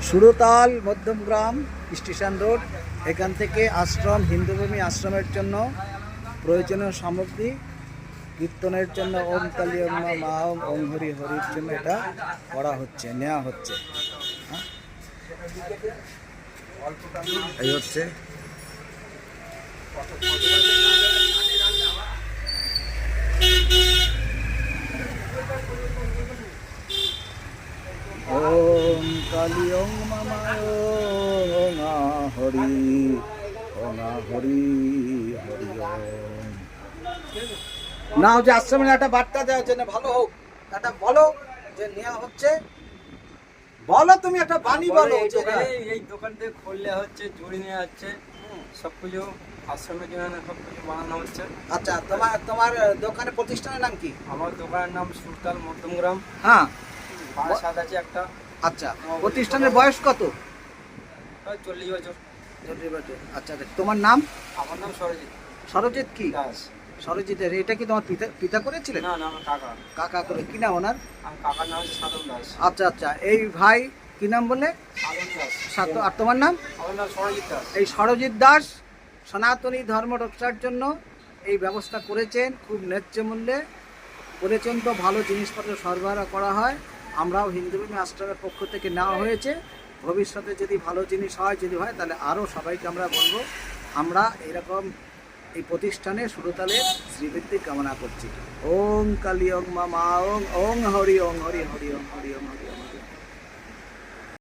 সুরতাল Madhyamgram station road. এখান থেকে আশ্রম হিন্দুভূমি আশ্রমের জন্য প্রয়োজনীয় সামগ্রী কীর্তনের জন্য ওম কালী ওম মা ওম ওম হরি হরির জন্য এটা করা হচ্ছে, নেওয়া হচ্ছে। এই হচ্ছে ওম কালী ওম মামা ওম হরি ওম হরি হরি ওম। না যে আশ্রমে একটা বার্তা দেওয়ার জন্য ভালো হোক, একটা বলো যে নেওয়া হচ্ছে, বলো তুমি একটা বাণী বলো। এই দোকান থেকে খুললে হচ্ছে, জড়ি নেওয়া হচ্ছে, সবকিছু আশ্রমের জন্য সবকিছু বানানো হচ্ছে। আচ্ছা, তোমার দোকানের প্রতিষ্ঠানের নাম কি? আমার দোকানের নাম সুরতাল মধ্যমগ্রাম। হ্যাঁ, বারাসাত আছে একটা। আচ্ছা, প্রতিষ্ঠানের বয়স কত? 40 বছর। 40 বছর। আচ্ছা, তোমার নাম? আমার নাম সরজিৎ। সরজিৎ কি? দাস। সরজিতের এটা কি তোমার পিতা করেছিলেন? না না, আমার কাকা। কাকা করে কি নাম ওনার? আমার কাকার নাম হচ্ছে সাধন দাস। আচ্ছা আচ্ছা, এই ভাই কি নাম বলে? সাধন দাস। আর তোমার নাম? আমার নাম সরজিৎ দাস। এই সরজিৎ দাস সনাতনী ধর্ম রক্ষার জন্য এই ব্যবস্থা করেছেন, খুব ন্যায্য মূল্যে করেছেন। তো ভালো জিনিসপত্র সরবরাহ করা হয়, আমরাও হিন্দুভূমি আশ্রমের পক্ষ থেকে নেওয়া হয়েছে। ভবিষ্যতে যদি ভালো জিনিস হয়, যদি হয় তাহলে আরও সবাইকে আমরা বলবো। আমরা এরকম এই প্রতিষ্ঠানে সুরতালের শ্রীবৃদ্ধি কামনা করছি। ওম কালী ওম মা ওম ওম হরি ওম হরি হরি ওম হরি ওম হরি ওম।